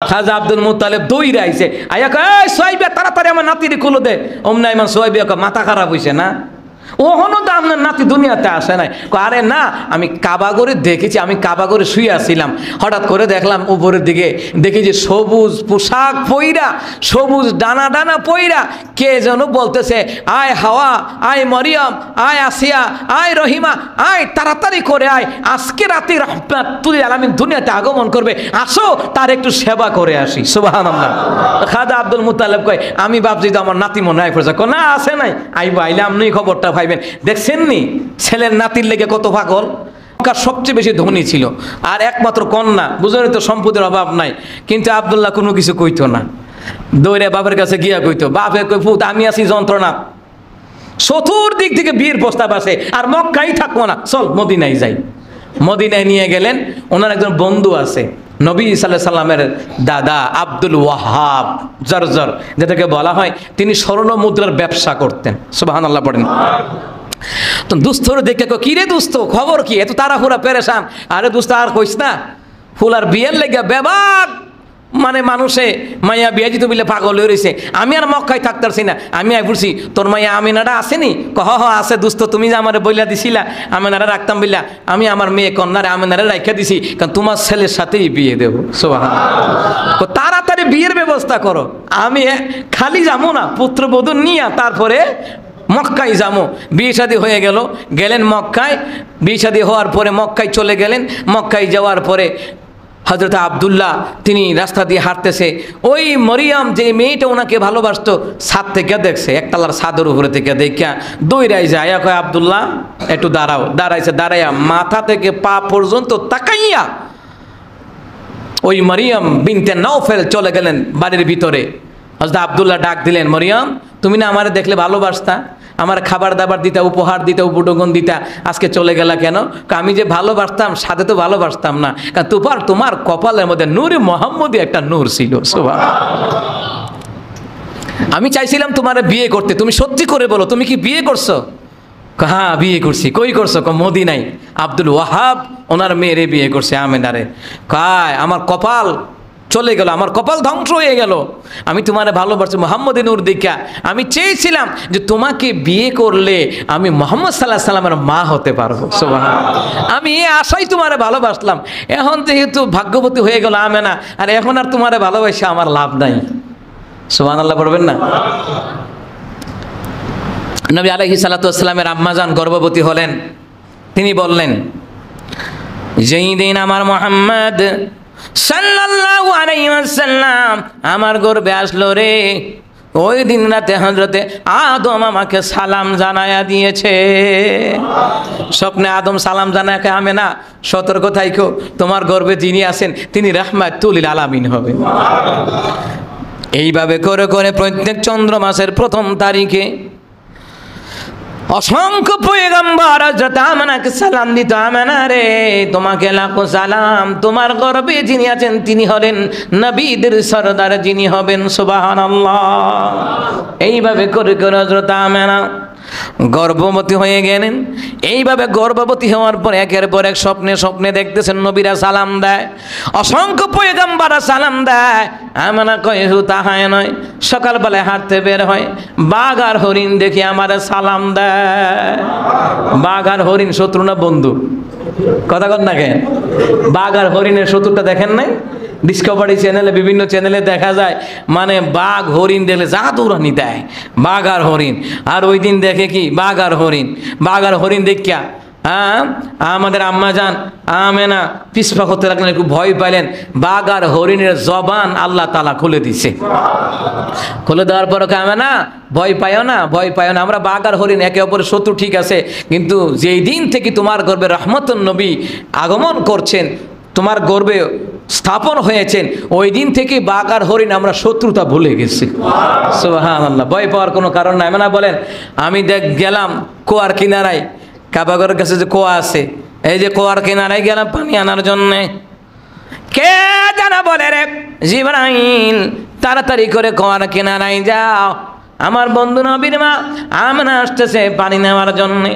খাজা Abdul Muttalib দৌড়ে আইছে, আয়া কয় এই সোহাইব তাড়াতাড়ি আমার নাতির কুলো দে। অমনা ইমান সোহাইব মাথা খারাপ হইছে না, ওহনো তো আপনার নাতি দুনিয়াতে আসে নাই। আরে না, আমি কাবাগরে দেখেছি, আমি কাবাগরে শুয়ে আসছিলাম, হঠাৎ করে দেখলাম উপরের দিকে, দেখি যে সবুজ পোশাক পইরা, সবুজ ডানা ডানা পইরা কে যেন বলতেছে, আয় হাওয়া, আয় মরিয়ম, আয় আসিয়া, আয় রহিমা, আয় তাড়াতাড়ি করে আয়, আজকে রাতে রাহমাতুল আলামিন দুনিয়াতে আগমন করবে, আসো তার একটু সেবা করে আসি। সুবহানাল্লাহ। খাজা আব্দুল মুত্তালিব কয়, আমি ভাবছি তো আমার নাতি মনে হয় পড়ছে। না আসে নাই, আইবা, আইলে আপনি খবরটা পাইবেন। দেখছেন নি ছেলের নাতির লেগে কত পাগল। সবচেয়ে বেশি ধনী ছিল আর একমাত্র কন্যা, বুঝলেন তো সম্পদের অভাব নাই, কিন্তু আব্দুল্লাহ কোনো কিছু কইতো না, দৌড়ে বাপের কাছে গিয়া কইতো, বাপে কই ফুত আমি আছি যন্ত্রণা, চতুর্দিক থেকে বিয়ের প্রস্তাব আসে, আর মক্কাই থাকবো না, চল মদিনায় যাই। মদিনায় নিয়ে গেলেন, ওনার একজন বন্ধু আছে, নবী সাল্লাল্লাহু আলাইহি সাল্লামের দাদা আব্দুল ওয়াহাব জর্জর, যেটাকে বলা হয়, তিনি স্বর্ণ মুদ্রার ব্যবসা করতেন। সুবহানাল্লাহ পড়েন। তো দুস্থর দেখে কি রে দুস্থ, খবর কি, এত তাড়াহুড়া পেরেশান? আরে দুস্থ আর কইস না, ফুলার বিয়ের লেগে বেবাক মানে মানুষে মাইয়া বিয়া দিতে বলে পাগল হয়ে রয়েছে, আমি আর মক্কায় থাকতেছি না। আমি আই বলছি, তোর মাইয়া আমিনাটা আসেনি? কহ হ আছে দুস্থ, তুমি যে আমার বইলা দিছিলা আমিনারা রাখতাম বললা, আমি আমার মেয়ে কন্যারে আমিনারে রাখা দিছি, কারণ তোমার ছেলের সাথেই বিয়ে দেবো। সুবহানাল্লাহ। তাড়াতাড়ি বিয়ের ব্যবস্থা করো, আমি খালি যাবো না, পুত্রবধূ নিয়ে তারপরে মক্কায় যাবো। বিয়ে শাদী হয়ে গেলেন মক্কায়, বিয়ে শাদী হওয়ার পরে মক্কায় চলে গেলেন। মক্কায় যাওয়ার পরে হযরত আব্দুল্লাহ তিনি রাস্তা দিয়ে হাঁটতেছে, ওই মরিয়ম যে মেয়েটা ওনাকে ভালোবাসতো ছাদ থেকে দেখছে, একতলার ছাদের উপরে থেকে দেখা দৌড়াই যায়, কয় আব্দুল্লাহ একটু দাঁড়াও। দাঁড়াইছে, দাঁড়াইয়া মাথা থেকে পা পর্যন্ত তাকাইয়া ওই মরিয়ম বিনতে নওফেল চলে গেলেন বাড়ির ভিতরে। হযরত আব্দুল্লাহ ডাক দিলেন, মরিয়ম তুমি না আমারে দেখলে ভালোবাসতা, আমার খাবার দাবার দিতা, উপহার দিতা, উপঢৌকন দিতা, আজকে চলে গেলা কেন? আমি যে ভালোবাসতাম সাথে তো ভালোবাসতাম না, কারণ তোমার কপালের মধ্যে নূরে মুহাম্মদী একটা নূর ছিল। আমি চাইছিলাম তোমারে বিয়ে করতে, তুমি সত্যি করে বলো তুমি কি বিয়ে করছো? হ্যাঁ বিয়ে করছি। কই করছো? মদিনায়। আব্দুল ওয়াহাব ওনার মেয়েরে বিয়ে করছে, আমেনারে। কায় আমার কপাল চলে গেল, আমার কপাল ধ্বংস হয়ে গেল, আমি তোমারে ভালোবাসি মুহাম্মদী নূর দেখা। আমি চেয়েছিলাম যে তোমাকে বিয়ে করলে আমি মুহাম্মদ সাল্লাল্লাহু আলাইহি সাল্লামের মা হতে পারবো। সুবহানাল্লাহ। আমি এই আশাই তোমারে ভালোবাসলাম, এখন যেহেতু ভাগ্যবতী হয়ে গেল আমেনা, আর এখন আর তোমারে ভালোবাসা আমার লাভ নাই। সুবহানাল্লাহ পড়বেন না? নবী আলাইহিস সালাতু ওয়াস সালামের আম্মাজান গর্ভবতী হলেন, তিনি বললেন, যেই দিন আমার মুহাম্মদ সাল্লাল্লাহু আলাইহি ওয়াসাল্লাম আমার গর্ভে আসলো রে, ওই দিন রাতে হযরতে আদম আমাকে সালাম জানায়া দিয়েছে। স্বপ্নে আদম সালাম জানায়, আমেনা সতর্ক থাইকো, তোমার গর্ভে যিনি আছেন তিনি রাহমাতুল লিল আলামিন হবেন। এইভাবে করে করে প্রত্যেক চন্দ্র মাসের প্রথম তারিখে অসংখ্য পয়গম্বর হযরত আমেনাকে সালাম দিত, আমেনা রে তোমাকে লাখো সালাম, তোমার গর্ভে যিনি আছেন তিনি হলেন নবীদের সরদার, যিনি হবেন সুবহানাল্লাহ। এইভাবে করে করে হযরত আমেনা গর্ভবতী হয়ে গেলেন। এইভাবে গর্ভবতী হওয়ার পর একের পর এক স্বপ্নে স্বপ্নে দেখতেছেন নবীরা সালাম দেয়, অসংখ্য পয়গম্বররা সালাম দেয়। আমেনা কয় শুধু তাহাই নয়, সকালবেলায় হাঁটতে বের হয়, বাঘ আর হরিণ দেখি আমার সালাম দেয়। বাঘ আর হরিণ শত্রু না বন্ধু? কথা কন না কেন? বাঘ আর হরিণের শত্রুটা দেখেন নাই? ডিসকভারি চ্যানেলে বিভিন্ন চ্যানেলে দেখা যায়, মানে বাঘ হরিণ দেখলে জাদুরানি দেয়, বাঘ আর হরিণ। আর ওই দিন দেখে কি বাঘ আর হরিণ, বাঘ আর হরিণ দেখিয়া আমাদের আম্মাজান আমেনা পিছপা করতে লাগলেন, একটু ভয় পাইলেন। বাঘ আর হরিণের জবান আল্লাহ তাআলা খুলে দিছে। খুলে দেওয়ার পর আমেনা ভয় পাইও না, ভয় পাইও না, আমরা বাঘ আর হরিণ একে অপরের শত্রু ঠিক আছে, কিন্তু যেই দিন থেকে তোমার গর্ভে রহমতুন নবী আগমন করছেন, তোমার গর্ভে স্থাপন হয়েছেন, ওই দিন থেকে বাঘ আর হরিণ আমরা শত্রুতা ভুলে গেছি। সুবহানাল্লাহ। ভয় পাওয়ার কোনো কারণ নাই। না বলেন, আমি গেলাম কুয়ার কিনারায়, কাবাগরের কাছে যে কুয়া আছে, এই যে কুয়ার কিনারায় গেলাম পানি আনার জন্যে, কে জানা বলে রে জিবরাইল তাড়াতাড়ি করে কুয়ার কিনারায় যাও, আমার বন্ধু নবীর মা আমেনা আসতেছে পানি নেওয়ার জন্যে।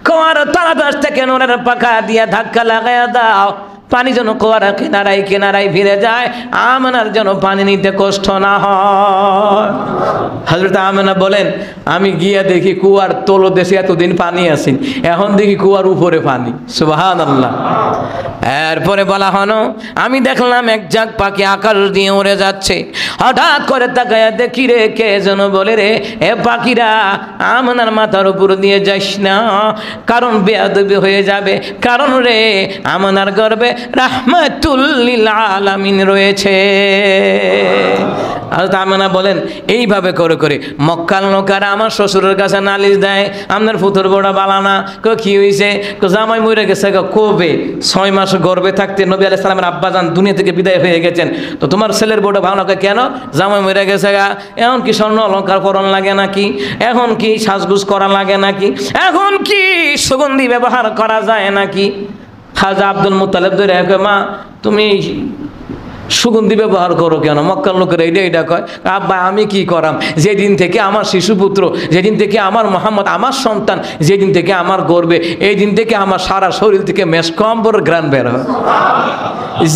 কুয়ার তলদেশ থেকে নূরের পাখা দিয়ে ধাক্কা লাগাইয়া দাও, পানি যেন কুয়ার কিনারায় কিনারায় ফিরে যায়, আমেনার যেন পানি নিতে কষ্ট না হয়। হযরত আমেনা বলেন, আমি গিয়া দেখি কুয়ার তলদেশে এতদিন পানি আছে, এখন দেখি কুয়ার উপরে পানি। সুবহানাল্লাহ। এরপরে বলা হলো, আমি দেখলাম এক ঝাঁক পাখি আকাশ দিয়ে উড়ে যাচ্ছে। হঠাৎ করে তাকায় দেখি রে, কে যেন বলে রে, এ পাখিরা আমেনার মাথার উপর দিয়ে যাস না, কারণ বেয়াদবি হয়ে যাবে, কারণ রে আমেনার গর্ভে রাহমাতুল লিল আলামিন রয়েছে। হযরত আমেনা বলেন, এইভাবে করে করে মক্কার লোকেরা আমার শ্বশুরের কাছে নালিশ দেয়, আপনার পুত্র বড় বালানা। কি হয়েছে? জামাই মরে গেছে। কবে? 6 মাস গর্ভে থাকতে নবী আলাইহিস সালামের আব্বাজান দুনিয়া থেকে বিদায় হয়ে গেছেন, তো তোমার ছেলের বড় ভালো। কেন? জামাই মরে গেছে গা। এখন কি স্বর্ণ অলঙ্কার করণ লাগে নাকি? এখন কি সাজগুজ করা লাগে নাকি? এখন কি সুগন্ধি ব্যবহার করা যায় নাকি? খাজা আব্দুল মুত্তালিব ধরে মা, তুমি সুগন্ধি ব্যবহার করো কেন? মক্কার লোকেরা এইটা কয়। আব্বা, আমি কি করাম? যেদিন থেকে আমার শিশুপুত্র, যেদিন থেকে আমার মোহাম্মদ আমার সন্তান, যেদিন থেকে আমার গর্বে, এই দিন থেকে আমার সারা শরীর থেকে মেসকম্বর গ্রান বের হয়।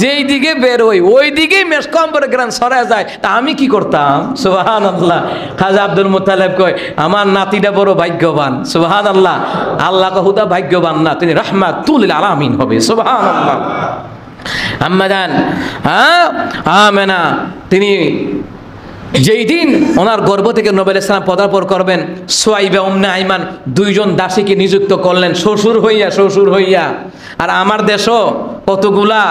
যেই দিকে বের হই ওই দিকেই মেসকম্বর গ্রান সরায় যায়। তা আমি কি করতাম? সুবহানাল্লাহ। খাজা আব্দুল মুত্তালিব কয়, আমার নাতিটা বড় ভাগ্যবান। সুবহানাল্লাহ। আল্লাহ হুদা ভাগ্যবান না, তিনি রাহমাতুল লিল আলামিন হবে। সুবহানাল্লাহ। আম্মাজান আমেনা, তিনি যেই দিন ওনার গর্ভ থেকে নবী আলাইহিস সালাম পদার্পণ করবেন, সুয়াইবা উম্মে আইমান দুইজন দাসীকে নিযুক্ত করলেন শ্বশুর হইয়া। আর আমার দেশও কতগুলা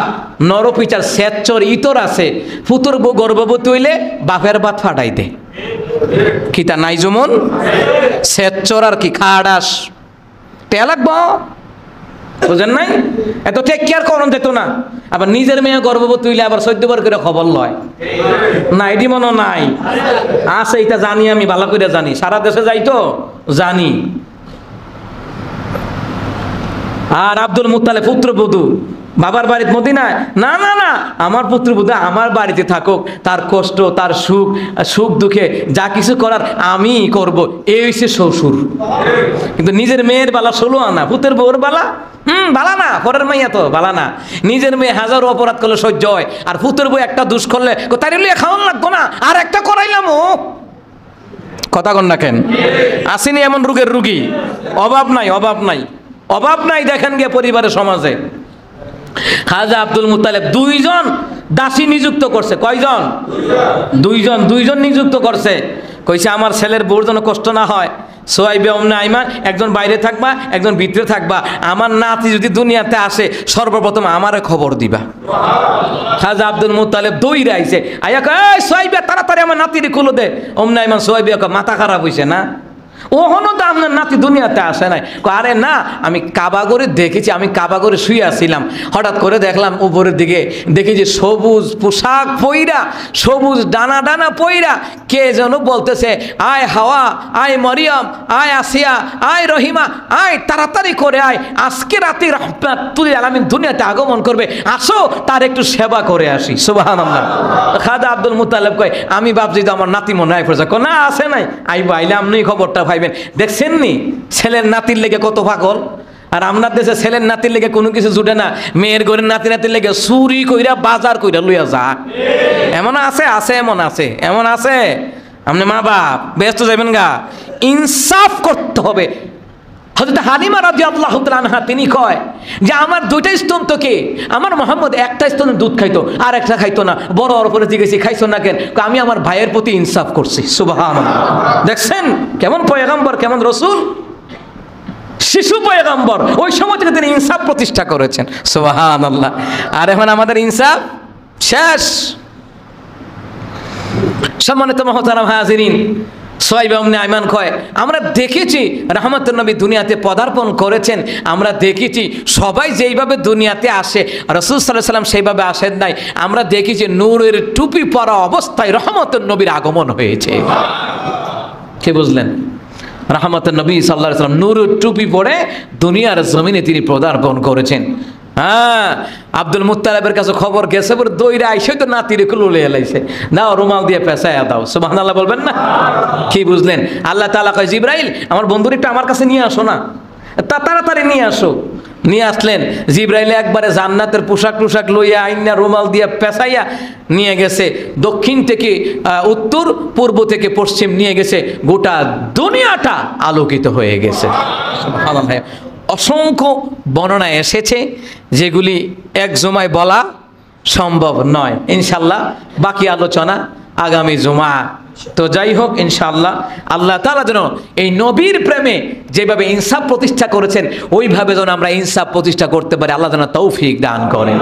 নরপিচার স্বেচ্ছর ইতর আছে, পুতুর বউ গর্ভবতী হইলে বাপের বাত ফাটাই দে। কি তা নাই যেমন স্বেচ্ছর আর কি খাডাস টেয়া লাগবো, বুঝেন নাই? এত টেক কেয়ার করন যেত না। আবার নিজের মেয়ে গর্ভবতী হইলে আবার 14 বার করে খবর লয় না, এটি মনে নাই আছে। এটা জানি, আমি ভালো করে জানি, সারা দেশে যাই তো জানি। আর আব্দুল মুত্তালিব পুত্রবধূ বাবার বাড়িতে মদিনায়, না না না, আমার পুত্রবধূ আমার বাড়িতে থাকুক, তার কষ্ট, তার সুখ দুঃখে যা কিছু করার আমি করব, এই হচ্ছে শ্বশুর। কিন্তু নিজের মেয়ের বালা 16 আনা, পুত্রের বউর বালা বালা না, পরের মাইয়া তো বালা না। নিজের মেয়ে হাজারো অপরাধ করলে সহ্য হয়, আর পুত্রের বউ একটা দুষ করলে তাই লিয়ে খাওয়ান লাগতো না, আর একটা করাইলাম। ও কথা কন না কেন? আসেনি এমন রোগের রুগী? অভাব নাই দেখেন গিয়ে পরিবারের সমাজে। খাজা আব্দুল মুত্তালিব 2জন দাসী নিযুক্ত করছে। কয়জন? 2জন নিযুক্ত করছে। কইছে আমার ছেলের বউর যেন কষ্ট না হয়, সুয়াইবা উম্মে আইমান একজন বাইরে থাকবা, একজন ভিতরে থাকবা। আমার নাতি যদি দুনিয়াতে আসে সর্বপ্রথম আমারে খবর দিবা। খাজা আব্দুল মুত্তালিব দৌড়ে আইছে, আয়া কয়, সুয়াইবা তাড়াতাড়ি আমার নাতির কুলো দে। উম্মে আইমান সুয়াইবা মাথা খারাপ হইছে না, ওহনো তো আপনার নাতি দুনিয়াতে আসে নাই। আরে না, আমি কাবাগরে দেখেছি, আমি কাবাগরে শুয়ে আসছিলাম, হঠাৎ করে দেখলাম উপরের দিকে, দেখি যে সবুজ পোশাক পইরা, সবুজ ডানা ডানা পইরা কে যেন বলতেছে, আয় হাওয়া, আয় মরিয়ম, আয় আসিয়া, আয় রহিমা, আয় তাড়াতাড়ি করে আয়, আজকে রাতে রাহমাতুল লিল আলামিন দুনিয়াতে আগমন করবে, আসো তার একটু সেবা করে আসি। সুবহানাল্লাহ। খাজা আব্দুল মুত্তালিব কয়, আমি ভাবছি তো আমার নাতি মনে হয় পড়ছে। না আসে নাই, আইবা, আইলে আপনি খবরটা ভাইবেন। দেখছেন নি ছেলের নাতির লেগে কত পাগল? আর আপনার দেশে ছেলের নাতির লেগে কোনো কিছু জুটে না, মেয়ের ঘরের নাতির লেগে চুরি কইরা বাজার কইরা লইয়া যা। এমন আছে এমন আছে। আপনি মা বাপ ব্যস্ত যাবেন গা, ইনসাফ করতে হবে। হযরত হালিমা রাদিয়াল্লাহু তাআলা আনহা তিনি কয় যে আমার 2টা স্তন থেকে আমার মোহাম্মদ একটা স্তনের দুধ খাইতো আর একটা খাইতো না। বড় উপরে জিজ্ঞেসি খাইছো না কেন? আমি আমার ভাইয়ের প্রতি ইনসাফ করছি। সুবহানাল্লাহ। দেখছেন কেমন পয়গম্বর, কেমন রসুল, শিশু পয়গম্বর, ওই সময় থেকে তিনি ইনসাফ প্রতিষ্ঠা করেছেন। সুবহানাল্লাহ। আর এখন আমাদের ইনসাফ শেষ। সম্মানিত মুহতারাম হাজিরিন, সুয়াইবা উম্মে আইমান কয়, আমরা দেখেছি রাহমাতুন নবী দুনিয়াতে পদার্পণ করেছেন, আমরা দেখেছি সবাই যেইভাবে দুনিয়াতে আসে রাসূল সাল্লাল্লাহু আলাইহি ওয়াসাল্লাম সেইভাবে আসেন নাই। আমরা দেখেছি নূরের টুপি পরা অবস্থায় রাহমাতুন নবীর আগমন হয়েছে। কে বুঝলেন? রাহমাতুন নবী সাল্লাল্লাহু আলাইহি ওয়াসাল্লাম নূরের টুপি পরে দুনিয়ার জমিনে তিনি পদার্পণ করেছেন। হ্যাঁ, আব্দুল মুত্তালিবের কাছে খবর গেছে, বলে দইরা আইসে তো নাতিরে কুলে এলাইছে, দাও রুমাল দিয়ে পেঁচাইয়া দাও। সুবহানাল্লাহ বলবেন না? কি বুঝলেন? আল্লাহ তাআলা কয়, জিবরাইল আমার বন্ধুর একটু আমার কাছে নিয়ে আসো না, তাড়াতাড়ি নিয়ে আসো। নিয়ে আসলেন। জিব্রাইলে একবারে জান্নাতের পোশাক টুশাক লইয়া আইনা রুমাল দিয়া পেঁচাইয়া নিয়ে গেছে, দক্ষিণ থেকে উত্তর, পূর্ব থেকে পশ্চিম নিয়ে গেছে, গোটা দুনিয়াটা আলোকিত হয়ে গেছে। সুবহানাল্লাহ। অসংখ্য বর্ণনা এসেছে যেগুলি এক জুমায় বলা সম্ভব নয়। ইনশাল্লাহ বাকি আলোচনা আগামী জুমা। তো যাই হোক, ইনশাআল্লাহ আল্লাহ তাআলা যেন এই নবীর প্রেমে যেভাবে ইনসাফ প্রতিষ্ঠা করেছেন ওইভাবে যেন আমরা ইনসাফ প্রতিষ্ঠা করতে পারি, আল্লাহ যেন তৌফিক দান করেন।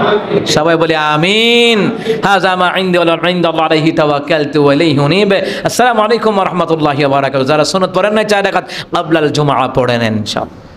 সবাই বলি আমিন। হাযা মা ইনদি ওয়া ইনদাল্লাহি আলাইহি তাওয়াক্কালতু ওয়া ইলাইহি উনীব। আসসালামু আলাইকুম ওয়া রাহমাতুল্লাহি ওয়া বারাকাতুহু। যারা সুন্নাত পড়েন না 4 রাকাত ক্বাবলাল জুমআ পড়ে নেন ইনশাআল্লাহ।